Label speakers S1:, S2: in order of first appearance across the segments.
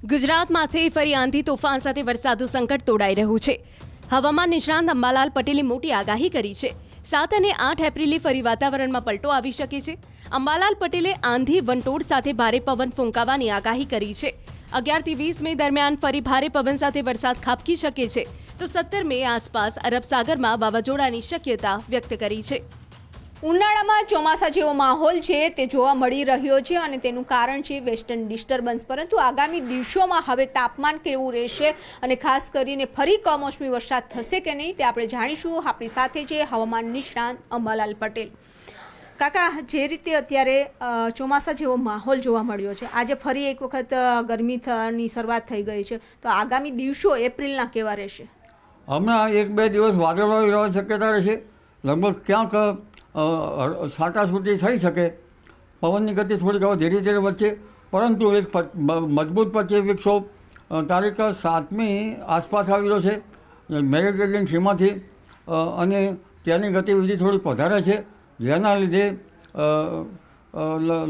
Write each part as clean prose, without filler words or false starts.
S1: ગુજરાતમાંથી ફરી આંધી તોફાન સાથે વરસાદનું સંકટ તોડાઈ રહ્યું છે। હવામાન નિષ્ણાંત અંબાલાલ પટેલે મોટી આગાહી કરી છે। 7 અને 8 એપ્રિલે ફરી વાતાવરણમાં પલટો આવી શકે છે। અંબાલાલ પટેલે આંધી વંટોળ સાથે ભારે પવન ફૂંકાવાની આગાહી કરી છે। 11 થી 20 મે દરમિયાન ફરી ભારે પવન સાથે વરસાદ ખાબકી શકે છે, તો 17 મે આસપાસ અરબ સાગરમાં વાવાઝોડાની શક્યતા વ્યક્ત કરી છે।
S2: ઉનાળામાં ચોમાસા જેવો માહોલ છે તે જોવા મળી રહ્યો છે અને તેનું કારણ છે વેસ્ટર્ન ડિસ્ટર્બન્સ, પરંતુ આગામી દિવસોમાં હવે તાપમાન કેવું રહેશે અને ખાસ કરીને ફરી કમોસમી વરસાદ થશે કે નહીં તે આપણે જાણીશું। આપણી સાથે છે હવામાન નિષ્ણાંત અંબાલાલ પટેલ। કાકા, જે રીતે અત્યારે ચોમાસા જેવો માહોલ જોવા મળ્યો છે, આજે ફરી એક વખત ગરમીની શરૂઆત થઈ ગઈ છે, તો આગામી દિવસો એપ્રિલના કેવા રહેશે?
S3: હમણાં 1-2 દિવસ વાદળવાળી રહેવાની શક્યતા રહેશે। લગભગ ક્યાંક છાંટાછૂટી થઈ શકે, પવનની ગતિ થોડીક હવે ધીરે ધીરે વધશે, પરંતુ એક મજબૂત પશ્ચિમ વિક્ષોભ તારીખ 7મી આસપાસ આવી રહ્યો છે મેડિટેરિયન સીમાથી, અને તેની ગતિવિધિ થોડીક વધારે છે, જેના લીધે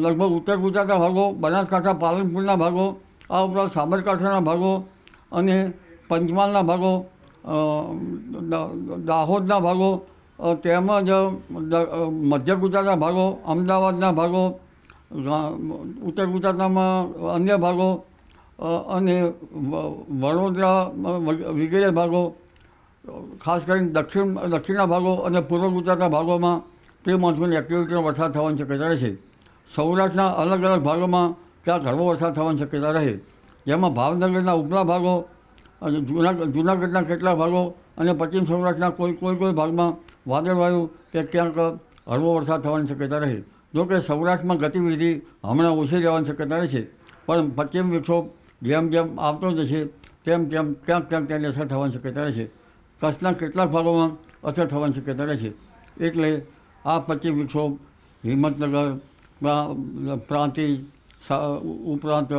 S3: લગભગ ઉત્તર ગુજરાતના ભાગો, બનાસકાંઠા, પાલનપુરના ભાગો, આ ઉપરાંત સાબરકાંઠાના ભાગો અને પંચમહાલના ભાગો, દાહોદના ભાગો, તેમજ મધ્ય ગુજરાતના ભાગો, અમદાવાદના ભાગો, ઉત્તર ગુજરાતમાં અન્ય ભાગો અને વડોદરા વગેરે ભાગો, ખાસ કરીને દક્ષિણના ભાગો અને પૂર્વ ગુજરાતના ભાગોમાં પ્રી મોન્સૂન એક્ટિવિટીનો વરસાદ થવાની શક્યતા રહેશે। સૌરાષ્ટ્રના અલગ અલગ ભાગોમાં ત્યાં હળવો વરસાદ થવાની શક્યતા રહે, જેમાં ભાવનગરના ઉપલા ભાગો, જૂનાગઢના કેટલાક ભાગો અને પશ્ચિમ સૌરાષ્ટ્રના કોઈ ભાગમાં વાદળવાયું કે ક્યાંક હળવો વરસાદ થવાની શક્યતા રહે। જોકે સૌરાષ્ટ્રમાં ગતિવિધિ હમણાં ઓછી રહેવાની શક્યતા રહેશે, પણ પશ્ચિમ વિક્ષોભ જેમ જેમ આવતો જશે તેમ તેમ ક્યાંક તેની અસર થવાની શક્યતા રહેશે। કચ્છના કેટલાક ભાગોમાં અસર થવાની શક્યતા રહેશે। એટલે આ પશ્ચિમ વિક્ષોભ હિંમતનગર, પ્રાંતિજ ઉપરાંત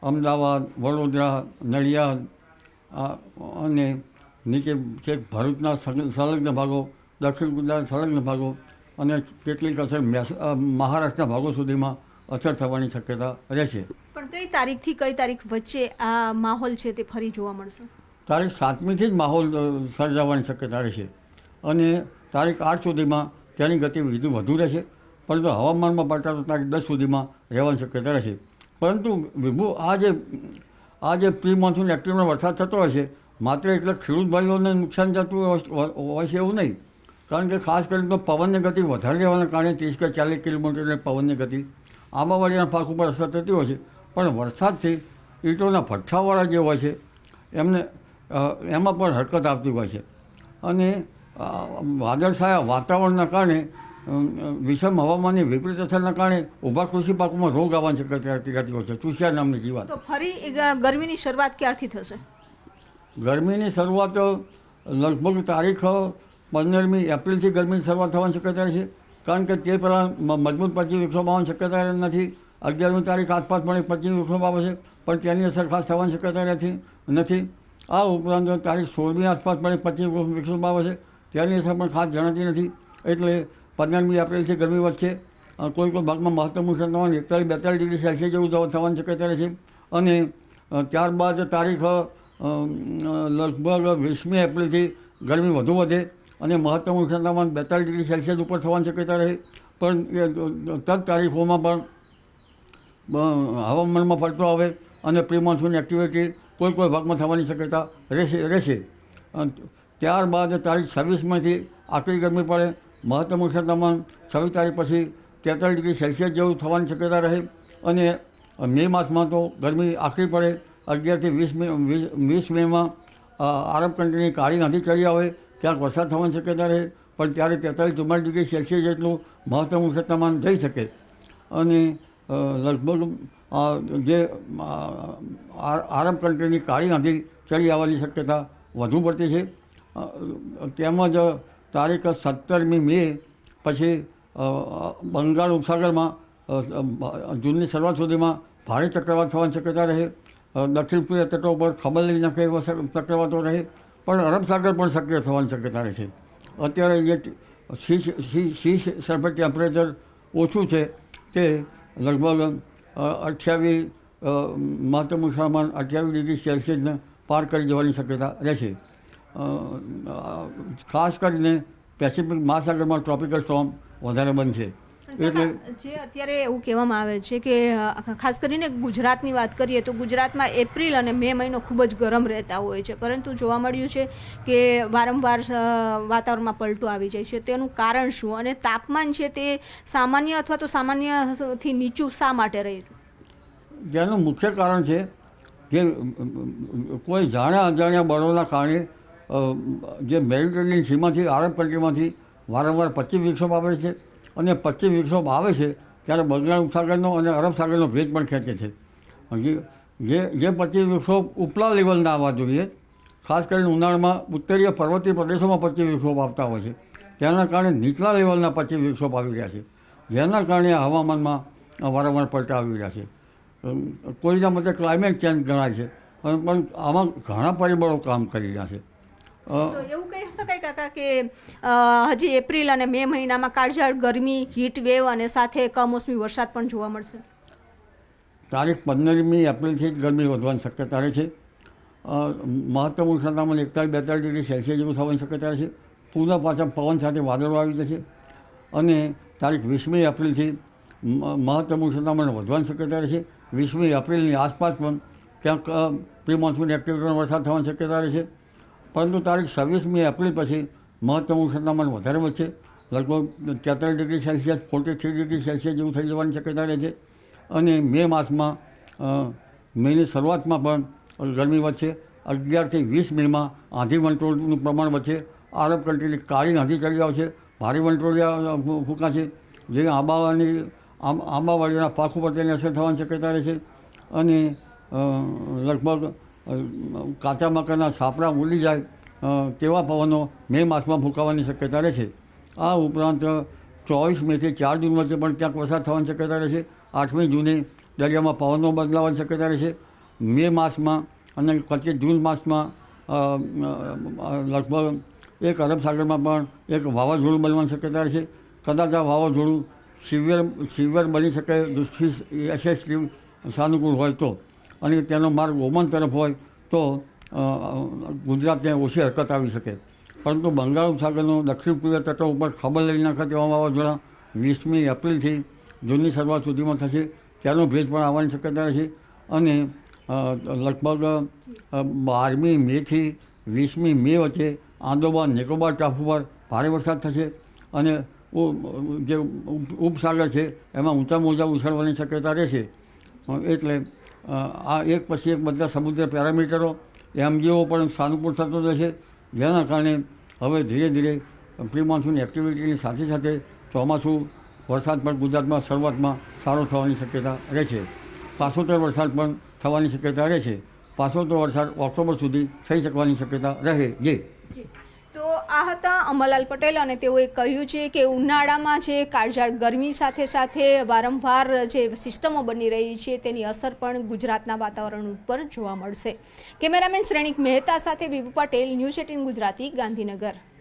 S3: અમદાવાદ, વડોદરા, નડિયાદ અને નીચે છેક ભરૂચના સંલગ્ન ભાગો, દક્ષિણ ગુજરાત સંલગ્ન ભાગો અને કેટલીક અસર મહારાષ્ટ્રના ભાગો સુધીમાં અસર થવાની શક્યતા રહેશે।
S2: પણ કઈ તારીખથી કઈ તારીખ વચ્ચે આ માહોલ છે તે ફરી જોવા મળશે?
S3: તારીખ 7મીથી જ માહોલ સર્જાવાની શક્યતા રહેશે અને તારીખ 8 સુધીમાં તેની ગતિવિધિ વધુ રહેશે, પરંતુ હવામાનમાં પલટા તો તારીખ 10 સુધીમાં રહેવાની શક્યતા રહેશે। પરંતુ વિભુ આ જે પ્રી મોન્સૂન એક્ટિવનો વરસાદ થતો હશે, માત્ર એટલે ખેડૂત ભાઈઓને નુકસાન જતું હોય છે એવું નહીં, કારણ કે ખાસ કરીને તો પવનની ગતિ વધારે રહેવાના કારણે 30 કે 40 કિલોમીટરની પવનની ગતિ આંબાવાડીના પાક ઉપર અસર થતી હોય છે, પણ વરસાદથી ઈંટોના ભઠ્ઠાવાળા જે હોય છે એમાં પણ હરકત આવતી હોય છે, અને વાદળછાયા વાતાવરણના કારણે વિષમ હવામાનની વિપરીત અસરના કારણે ઊભા કૃષિ પાકોમાં રોગ આવવાની શક્યતા રહેતી હોય છે, ચૂસિયા નામની જીવાત।
S2: તો ફરી ગરમીની શરૂઆત ક્યારથી થશે?
S3: ગરમીની શરૂઆત લગભગ તારીખ 15મી એપ્રિલથી ગરમીની શરૂઆત થવાની શક્યતા છે, કારણ કે તે પહેલાં મજબૂત પશ્ચિમ વિક્ષોભ આવવાની શક્યતા નથી। 11મી તારીખ આસપાસ પણ એક પશ્ચિમ વિક્ષોભ આવે છે, પણ તેની અસર ખાસ થવાની શક્યતા નથી। આ ઉપરાંત તારીખ 16મી આસપાસ પણ એક પશ્ચિમ વિક્ષોભ આવે છે, તેની અસર પણ ખાસ જણાતી નથી। એટલે 15મી એપ્રિલથી ગરમી વધશે, કોઈ ભાગમાં મહત્તમ ઉષ્ણતામાન 41-42 ડિગ્રી સેલ્સિયસ જેવું થવાની શક્યતા રહેશે, અને ત્યારબાદ તારીખ લગભગ 20મી એપ્રિલથી ગરમી વધુ વધે અને મહત્તમ ઉષ્ણતામાન 42 ડિગ્રી સેલ્સિયસ ઉપર થવાની શક્યતા રહે, પણ તદ તારીખોમાં પણ હવામાનમાં પલટો આવે અને પ્રી મોન્સૂન એક્ટિવિટી કોઈ ભાગમાં થવાની શક્યતા રહેશે। ત્યારબાદ તારીખ 26મીથી આકરી ગરમી પડે, મહત્તમ ઉષ્ણતામાન 26 તારીખ પછી 43 ડિગ્રી સેલ્સિયસ જેવું થવાની શક્યતા રહે, અને મે માસમાં તો ગરમી આકરી પડે। 11 થી 20 મેમાં આરબ કન્ટ્રીની કાળી આંધી ચડી આવે, ક્યાંક વરસાદ થવાની શક્યતા રહે, પણ ત્યારે 43-44 ડિગ્રી સેલ્સિયસ જેટલું મહત્તમ ઉષ્ણતામાન જઈ શકે, અને લગભગ જે આરબ કન્ટ્રીની કાળી આંધી ચડી આવવાની શક્યતા વધુ પડતી છે। તેમજ તારીખ 17મી મે પછી બંગાળ ઉપસાગરમાં જૂનની શરૂઆત સુધીમાં ભારે ચક્રવાત થવાની શક્યતા રહે। દક્ષિણ પૂર્વ તટો પર ખબર લઈ નાખે એવા ચક્રવાતો રહે, પણ અરબ સાગર પણ સક્રિય થવાની શક્યતા રહે છે। અત્યારે જે સી સરફેસ ટેમ્પરેચર ઓછું છે તે લગભગ 28 મહત્તમ ઉષ્ણતામાન 28 ડિગ્રી સેલ્સિયસને પાર કરી જવાની શક્યતા રહેશે. ખાસ કરીને પેસિફિક મહાસાગરમાં ટ્રોપિકલ સ્ટોર્મ વધારે બનશે. એટલે
S2: જે અત્યારે એવું કહેવામાં આવે છે કે ખાસ કરીને ગુજરાતની વાત કરીએ તો ગુજરાતમાં એપ્રિલ અને મે મહિનો ખૂબ જ ગરમ રહેતા હોય છે, પરંતુ જોવા મળ્યું છે કે વારંવાર વાતાવરણમાં પલટો આવી જાય છે. તેનું કારણ શું અને તાપમાન છે તે સામાન્ય અથવા તો સામાન્યથી નીચું શા માટે રહ્યું?
S3: જેનું મુખ્ય કારણ છે કે કોઈ જાણ્યા અજાણ્યા બળોના કારણે જે મેડિટેરિયન સીમાંથી આરબ કન્ટ્રીમાંથી વારંવાર પશ્ચિમ વિક્ષોભ આવે છે અને પશ્ચિમ વિક્ષોભ આવે છે ત્યારે બંગાળ ઉપસાગરનો અને અરબ સાગરનો ભેજ પણ ખેંચે છે. જે પશ્ચિમ વિક્ષોભ ઉપલા લેવલના આવવા જોઈએ, ખાસ કરીને ઉનાળામાં ઉત્તરીય પર્વતીય પ્રદેશોમાં પશ્ચિમ વિક્ષોભ આવતા હોય છે, તેના કારણે નીચલા લેવલના પશ્ચિમ વિક્ષોભ આવી રહ્યા છે, જેના કારણે હવામાનમાં વારંવાર પલટા આવી રહ્યા છે. કોઈના મતે ક્લાઇમેટ ચેન્જ ગણાય છે, પણ આમાં ઘણા પરિબળો કામ કરી રહ્યા છે.
S2: એવું કહી શકાય કાકા કે હજી એપ્રિલ અને મે મહિનામાં કાળઝાળ ગરમી, હીટ વેવ અને સાથે કમોસમી વરસાદ પણ જોવા મળશે.
S3: તારીખ 15મી એપ્રિલથી જ ગરમી વધવાની શક્યતા રહે છે. મહત્તમ ઉષ્ણતામાન 41-42 ડિગ્રી સેલ્સિયસ જેવું થવાની શક્યતા છે. પૂરા પાછા પવન સાથે વાદળો આવી જશે અને તારીખ 20મી એપ્રિલથી મહત્તમ ઉષ્ણતામાન વધવાની શક્યતા રહેશે. 20મી એપ્રિલની આસપાસ પણ ક્યાંક પ્રી મોન્સૂન એક્ટિવિટીનો વરસાદ થવાની શક્યતા રહેશે. પરંતુ તારીખ 26મી એપ્રિલ પછી મહત્તમ ઉષ્ણતામાન વધારે વધશે, લગભગ 43 ડિગ્રી સેલ્સિયસ 43 ડિગ્રી સેલ્સિયસ જેવું થઈ જવાની શક્યતા રહે છે. અને મે માસમાં મેની શરૂઆતમાં પણ ગરમી વધશે. 11થી 20 મેમાં આંધી વંટોળનું પ્રમાણ વધશે. આરબ કન્ટ્રીની કાળી આંધી ચડી આવશે, ભારે વંટોળિયા ફૂંકાશે, જે આંબાવાડીના પાક ઉપર તેની અસર થવાની શક્યતા રહેશે. અને લગભગ કાચા મકાનના છાપરા ઉડી જાય તેવા પવનો મે માસમાં ફૂંકાવાની શક્યતા રહેશે. આ ઉપરાંત 24 મેથી 4 જૂન વચ્ચે પણ ક્યાંક વરસાદ થવાની શક્યતા રહેશે. 8મી જૂને દરિયામાં પવનો બદલાવાની શક્યતા રહેશે. મે માસમાં અને પછી જૂન માસમાં લગભગ એક અરબ સાગરમાં પણ એક વાવાઝોડું બનવાની શક્યતા રહેશે. કદાચ આ વાવાઝોડું સિવિયર બની શકે જો એસએસટી સાનુકૂળ હોય તો, અને તેનો માર્ગ ઓમાન તરફ હોય તો ગુજરાતને ઓછી હરકત આવી શકે. પરંતુ બંગાળ ઉપસાગરનો દક્ષિણ પૂર્વ તટો ઉપર ખબર લઈ નાખે તેવા વાવાઝોડા 20મી એપ્રિલથી જૂનની શરૂઆત સુધીમાં થશે. ત્યાંનો ભેજ પણ આવવાની શક્યતા રહેશે. અને લગભગ 12મી મેથી 20મી મે વચ્ચે આંદોમાન નિકોબાર ટાપુ પર ભારે વરસાદ થશે અને જે ઉપસાગર છે એમાં ઊંચામાં ઊંચા ઉછળવાની શક્યતા રહેશે. એટલે આ એક પછી એક બધા સમુદ્ર પેરામીટરો એમજીઓ પણ સાનુકૂળ થતો જશે, જેના કારણે હવે ધીરે ધીરે પ્રી મોન્સૂન એક્ટિવિટીની સાથે સાથે ચોમાસું વરસાદ પણ ગુજરાતમાં શરૂઆતમાં સારો થવાની શક્યતા રહેશે. પાછોતર વરસાદ પણ થવાની શક્યતા રહેશે. પાછોતર વરસાદ ઓક્ટોબર સુધી થઈ શકવાની શક્યતા રહે છે.
S2: તો આ હતા અંબાલાલ પટેલ અને તેઓએ કહ્યું છે કે ઉનાળામાં જે કાળઝાળ ગરમી સાથે સાથે વારંવાર જે સિસ્ટમો બની રહી છે તેની અસર પણ ગુજરાતના વાતાવરણ ઉપર જોવા મળશે. કેમેરામેન શ્રેણિક મહેતા સાથે વિભુ પટેલ, ન્યૂઝ 18 ગુજરાતી, ગાંધીનગર.